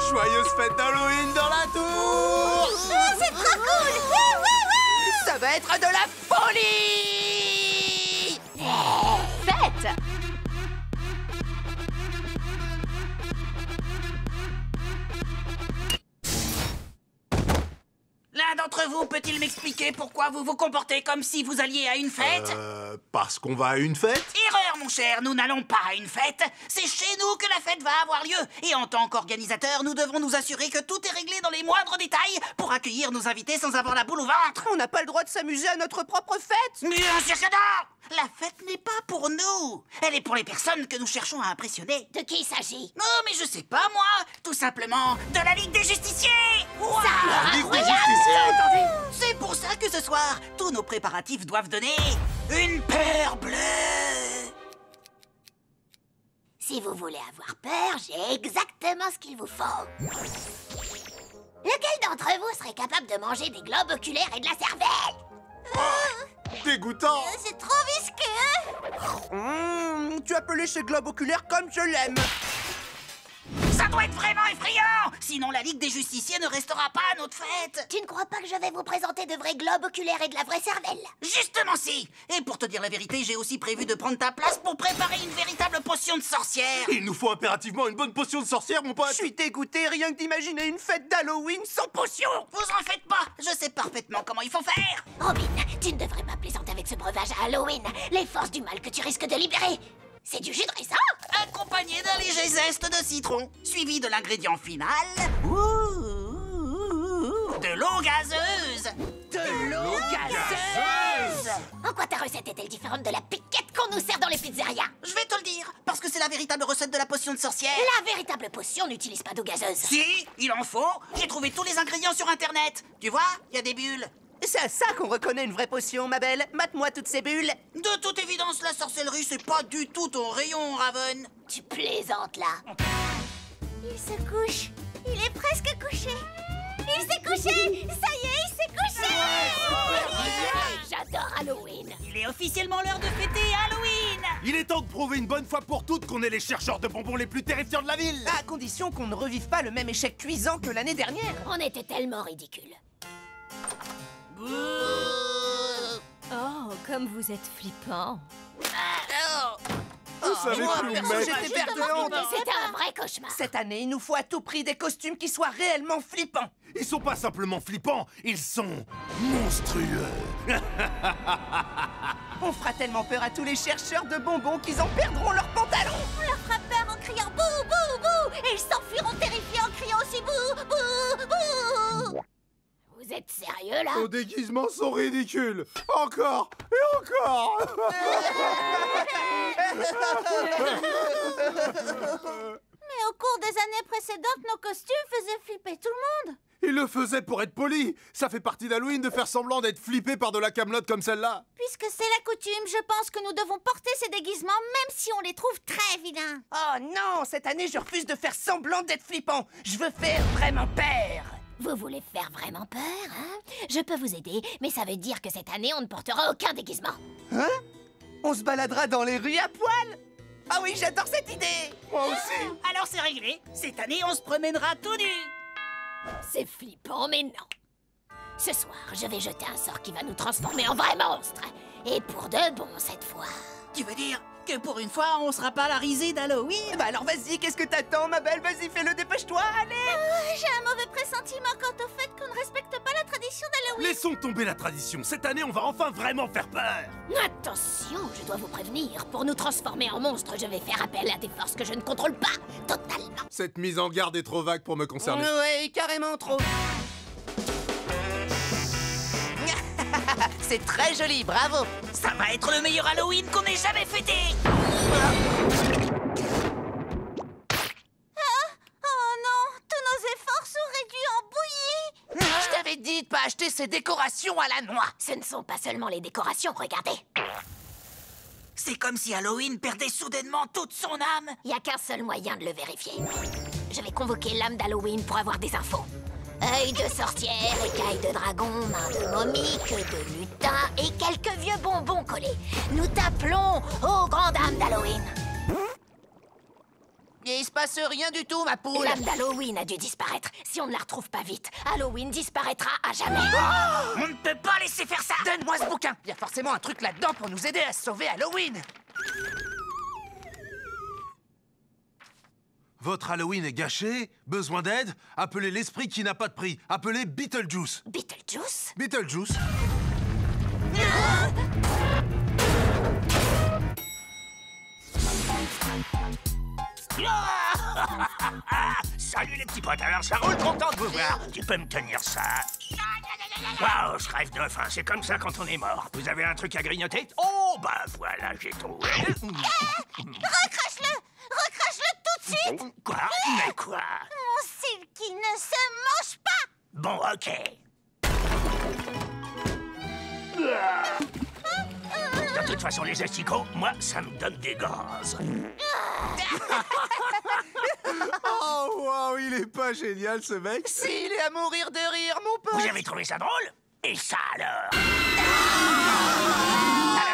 Joyeuse fête d'Halloween dans la tour! C'est trop cool! Ça va être de la folie! Fête! L'un d'entre vous peut-il m'expliquer pourquoi vous vous comportez comme si vous alliez à une fête? Parce qu'on va à une fête? Erreur, mon cher, nous n'allons pas à une fête. C'est chez nous que la fête va avoir lieu. Et en tant qu'organisateurs, nous devons nous assurer que tout est réglé dans les moindres détails pour accueillir nos invités sans avoir la boule au ventre. On n'a pas le droit de s'amuser à notre propre fête! Bien sûr que non! La fête n'est pas pour nous. Elle est pour les personnes que nous cherchons à impressionner. De qui il s'agit? Non, mais je sais pas, moi. Tout simplement de la Ligue des Justiciers. Waouh! La Ligue des Justiciers! C'est pour ça que ce soir, tous nos préparatifs doivent donner une peur bleue. Si vous voulez avoir peur, j'ai exactement ce qu'il vous faut. Lequel d'entre vous serait capable de manger des globes oculaires et de la cervelle? Dégoûtant! C'est trop visqueux! Tu as pelé ce globe oculaire comme je l'aime! Ça doit être vraiment effrayant. Sinon, la Ligue des Justiciers ne restera pas à notre fête. Tu ne crois pas que je vais vous présenter de vrais globes oculaires et de la vraie cervelle? Justement si. Et pour te dire la vérité, j'ai aussi prévu de prendre ta place pour préparer une véritable potion de sorcière. Il nous faut impérativement une bonne potion de sorcière, mon pote! Je suis dégoûté rien que d'imaginer une fête d'Halloween sans potion! Vous en faites pas. Je sais parfaitement comment il faut faire. Robin, tu ne devrais pas plaisanter avec ce breuvage à Halloween. Les forces du mal que tu risques de libérer. C'est du jus de raisin? Accompagné d'un léger zeste de citron, suivi de l'ingrédient final. De l'eau gazeuse. De l'eau gazeuse! En quoi ta recette est-elle différente de la piquette qu'on nous sert dans les pizzerias? Je vais te le dire, parce que c'est la véritable recette de la potion de sorcière. La véritable potion n'utilise pas d'eau gazeuse. Si, il en faut. J'ai trouvé tous les ingrédients sur Internet. Tu vois, il y a des bulles. C'est à ça qu'on reconnaît une vraie potion, ma belle. Mate-moi toutes ces bulles. De toute évidence, la sorcellerie, c'est pas du tout ton rayon, Raven. Tu plaisantes là. Il se couche. Il est presque couché. Il s'est couché. Ça y est, il s'est couché. J'adore Halloween. Il est officiellement l'heure de fêter Halloween. Il est temps de prouver une bonne fois pour toutes qu'on est les chercheurs de bonbons les plus terrifiants de la ville! À condition qu'on ne revive pas le même échec cuisant que l'année dernière. On était tellement ridicules. Oh, comme vous êtes flippant. Vous savez moi, plus où perso, mettre. j'étais verte de honte. C'était un vrai cauchemar. Cette année, il nous faut à tout prix des costumes qui soient réellement flippants. Ils sont pas simplement flippants, ils sont monstrueux! On fera tellement peur à tous les chercheurs de bonbons qu'ils en perdront leurs pantalons. On leur fera peur en criant bouh, bouh, bouh. Et ils s'enfuiront terrifiés en criant aussi bouh, bouh, bouh. Vous êtes sérieux là? Nos déguisements sont ridicules! Encore et encore! Mais au cours des années précédentes, nos costumes faisaient flipper tout le monde. Ils le faisaient pour être polis! Ça fait partie d'Halloween de faire semblant d'être flippé par de la camelote comme celle-là! Puisque c'est la coutume, je pense que nous devons porter ces déguisements même si on les trouve très vilains. Oh non, cette année, je refuse de faire semblant d'être flippant. Je veux faire vraiment peur. Vous voulez faire vraiment peur, hein? Je peux vous aider, mais ça veut dire que cette année, on ne portera aucun déguisement. Hein? On se baladera dans les rues à poil? Ah oui, j'adore cette idée. Moi aussi! Alors c'est réglé. Cette année, on se promènera tout nu. C'est flippant, mais non. Ce soir, je vais jeter un sort qui va nous transformer en vrais monstres. Et pour de bon, cette fois. Tu veux dire que pour une fois, on sera pas à la risée d'Halloween? Bah alors vas-y, qu'est-ce que t'attends, ma belle? Vas-y, fais-le, dépêche-toi, allez. J'ai un mauvais pressentiment quant au fait qu'on ne respecte pas la tradition d'Halloween. Laissons tomber la tradition. Cette année, on va enfin vraiment faire peur! Attention, je dois vous prévenir. Pour nous transformer en monstres, je vais faire appel à des forces que je ne contrôle pas totalement. Cette mise en garde est trop vague pour me concerner. Ouais, carrément trop. C'est très joli, bravo. Ça va être le meilleur Halloween qu'on ait jamais fêté. Oh non, tous nos efforts sont réduits en bouillie. Je t'avais dit de pas acheter ces décorations à la noix. Ce ne sont pas seulement les décorations, regardez. C'est comme si Halloween perdait soudainement toute son âme. Il n'y a qu'un seul moyen de le vérifier. Je vais convoquer l'âme d'Halloween pour avoir des infos. Œil de sorcière, écaille de dragon, main de momie, queue de lutin et quelques vieux bonbons collés. Nous t'appelons aux grandes dames d'Halloween. Et il se passe rien du tout, ma poule. L'âme d'Halloween a dû disparaître. Si on ne la retrouve pas vite, Halloween disparaîtra à jamais. On ne peut pas laisser faire ça. Donne-moi ce bouquin. Il y a forcément un truc là-dedans pour nous aider à sauver Halloween. Votre Halloween est gâché? Besoin d'aide? Appelez l'esprit qui n'a pas de prix. Appelez Beetlejuice. Beetlejuice? Beetlejuice. Salut les petits potes, alors ça roule, content de vous voir. Tu peux me tenir ça? Waouh, je rêve de faim, c'est comme ça quand on est mort. Vous avez un truc à grignoter? Oh, bah voilà, j'ai trouvé. Recrache-le! Recrache-le tout de suite! Quoi? Mais quoi? Mon silky ne se mange pas! Bon, ok. De toute façon, les asticots, moi, ça me donne des gaz. Oh, wow, il est pas génial, ce mec. Si, il est à mourir de rire, mon pote. Vous avez trouvé ça drôle? Et ça alors?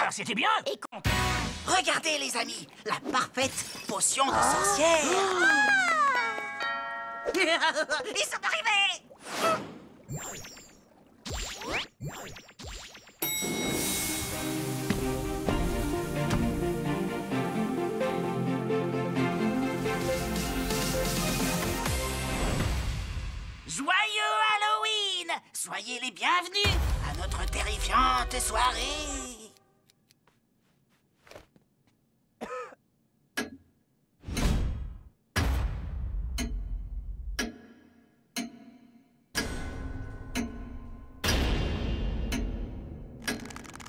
Alors, c'était bien? Et compte. Regardez les amis, la parfaite potion de sorcière. Ils sont arrivés. Joyeux Halloween! Soyez les bienvenus à notre terrifiante soirée.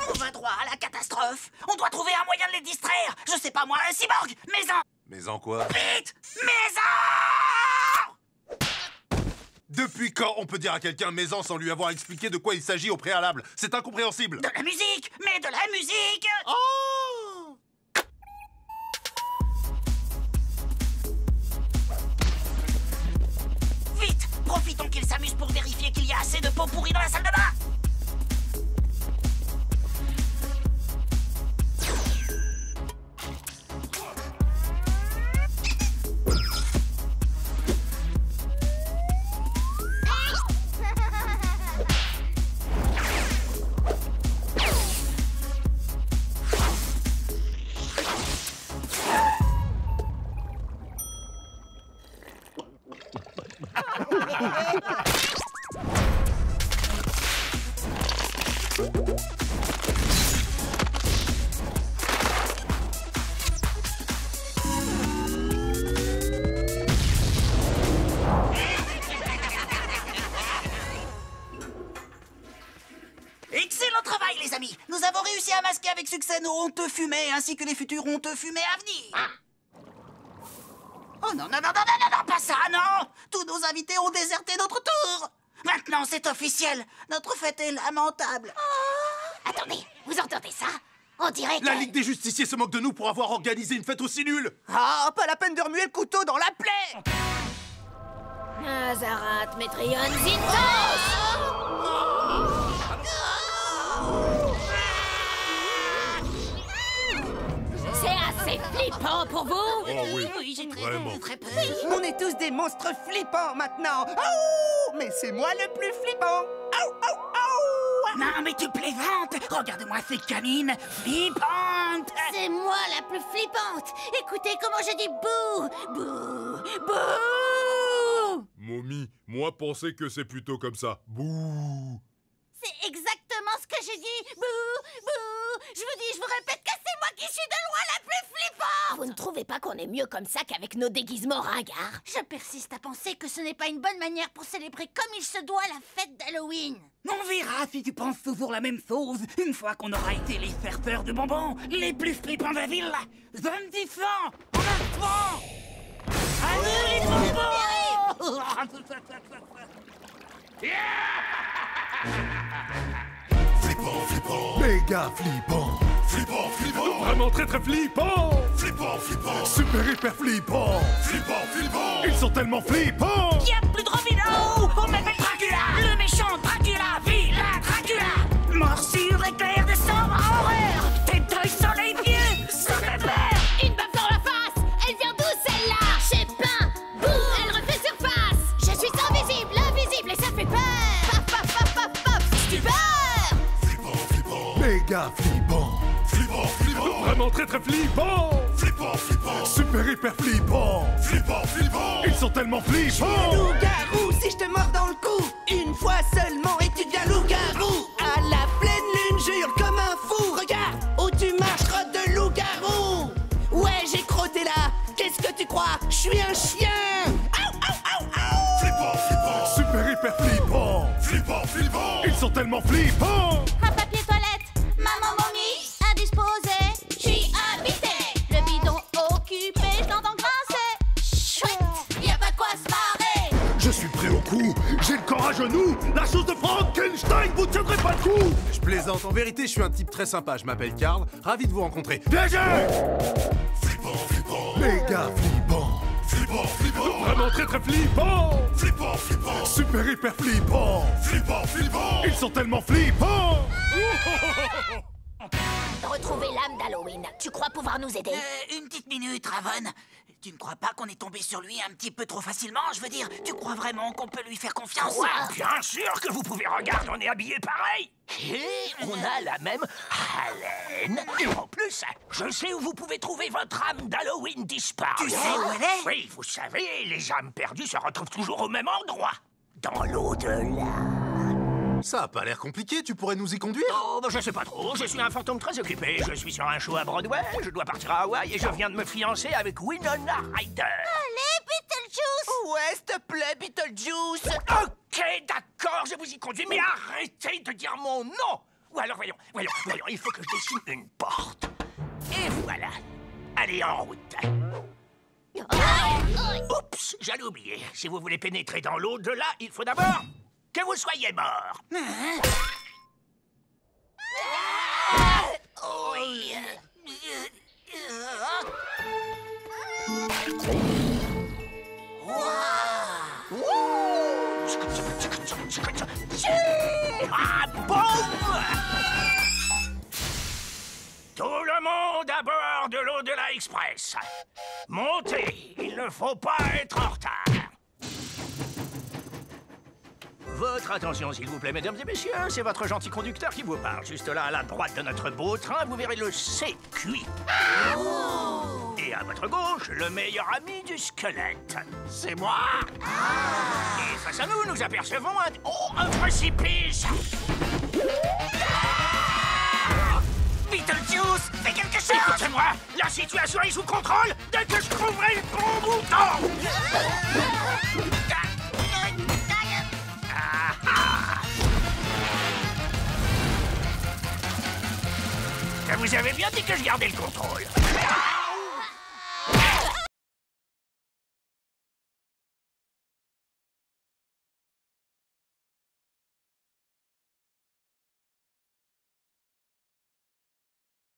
On va droit à la catastrophe. On doit trouver un moyen de les distraire. Je sais pas moi, un cyborg, maison. Mais en quoi? Vite, maison! Depuis quand on peut dire à quelqu'un maison sans lui avoir expliqué de quoi il s'agit au préalable? C'est incompréhensible. De la musique, mais de la musique. Oh! Vite, profitons qu'ils s'amusent pour vérifier qu'il y a assez de peau pourrie dans la salle de bain. Excellent travail, les amis. Nous avons réussi à masquer avec succès nos honteux fumets ainsi que les futurs honteux fumets à venir. Oh non, non, non, non, non, non, non, pas ça, non! Tous nos invités ont déserté notre tour. Maintenant, c'est officiel. Notre fête est lamentable. Attendez, vous entendez ça? On dirait que... La Ligue des Justiciers se moque de nous pour avoir organisé une fête aussi nulle. Ah, pas la peine de remuer le couteau dans la plaie. Nazarat Metrion Zintos! C'est assez flippant pour vous? Oh oui, Oui, j'ai vraiment. très peur. On est tous des monstres flippants maintenant. Oh, mais c'est moi le plus flippant. Oh, oh, oh. Non, mais tu plaisantes. Regarde-moi ces canines flippantes. C'est moi la plus flippante! Écoutez comment je dis bouh! Bouh! Bouh! Mommy, moi pensais que c'est plutôt comme ça. Bouh. C'est exactement ce que j'ai dit! Bouh! Bouh! Je vous dis, je vous répète que c'est moi qui suis de loin la plus flippante! Vous ne trouvez pas qu'on est mieux comme ça qu'avec nos déguisements ringards? Je persiste à penser que ce n'est pas une bonne manière pour célébrer comme il se doit la fête d'Halloween! On verra si tu penses toujours la même chose une fois qu'on aura été les faire peur de bonbons, les plus flippants de la ville. Zone 10 francs, en instant. À nous les bonbons. Flippant, flippant, Méga flippant. flippant, flippant, Vraiment très très flippant. flippant, flippant, Super hyper flippant. flippant, flippant. Ils sont tellement flippants. Y'a plus de Robino, on m'appelle Dracula, le méchant Dracula, vilain Dracula. Morsure, éclair, décembre, horreur. Tes deuils soleil vieux, ça me perd. Une baffe dans la face! Elle vient d'où celle-là? Je sais Méga flippant. Flippant, flippant. Vraiment très très flippant. Flippant, flippant. Super hyper flippant. Flippant, flippant. Ils sont tellement flippants. Loup-garou, si je te mords dans le cou, une fois seulement et tu deviens loup-garou. À la pleine lune, je hurle comme un fou. Regarde, où tu marches, crotte de loup-garou. Ouais, j'ai crotté là. Qu'est-ce que tu crois? Je suis un chien. Aou, aou, aou, aou. Flippant, flippant. Super hyper flippant. Flippant, flippant. Ils sont tellement flippants. Un papier toilette, maman momie, indisposé, j'suis habité. Le bidon occupé, je l'entends grincer. Chouette, y a pas quoi se marrer. Je suis prêt au coup. J'ai le corps à genoux. La chose de Frankenstein, vous tiendrez pas le coup. Je plaisante. En vérité, je suis un type très sympa. Je m'appelle Karl. Ravi de vous rencontrer. Piégé. Flippant, flippant. Méga flippant. Flippant, flippant. Vraiment très très flippant. Flippant, flippant. Super hyper flippant. Flippant, flippant. Ils sont tellement flippants. Retrouver l'âme d'Halloween, tu crois pouvoir nous aider? Une petite minute, Raven. Tu ne crois pas qu'on est tombé sur lui un petit peu trop facilement? Je veux dire, tu crois vraiment qu'on peut lui faire confiance? Bien sûr que vous pouvez, regarder, on est habillés pareil. Et on a la même haleine. Et en plus, je sais où vous pouvez trouver votre âme d'Halloween disparue. Tu sais où elle est? Oui, vous savez, les âmes perdues se retrouvent toujours au même endroit. Dans l'au-delà. Ça a pas l'air compliqué. Tu pourrais nous y conduire? Oh, bah, je sais pas trop, je suis un fantôme très occupé. Je suis sur un show à Broadway, je dois partir à Hawaï et je viens de me fiancer avec Winona Ryder. Allez, Beetlejuice! Ouais, s'il te plaît, Beetlejuice. Ok, d'accord, je vous y conduis, mais arrêtez de dire mon nom. Ou alors, voyons, il faut que je dessine une porte. Et voilà. Allez, en route. Oups, j'allais oublier. Si vous voulez pénétrer dans l'au-delà, il faut d'abord que vous soyez mort. Oui. Ah, boum! Tout le monde à bord de l'au-delà express. Montez, il ne faut pas être en retard. Votre attention, s'il vous plaît, mesdames et messieurs, c'est votre gentil conducteur qui vous parle. Juste là, à la droite de notre beau train, vous verrez le CQI. Et à votre gauche, le meilleur ami du squelette. C'est moi. Et face à nous, nous apercevons un précipice. Beetlejuice, fais quelque chose! Écoutez-moi, la situation est sous contrôle dès que je trouverai le bon bouton. Vous avez bien dit que je gardais le contrôle.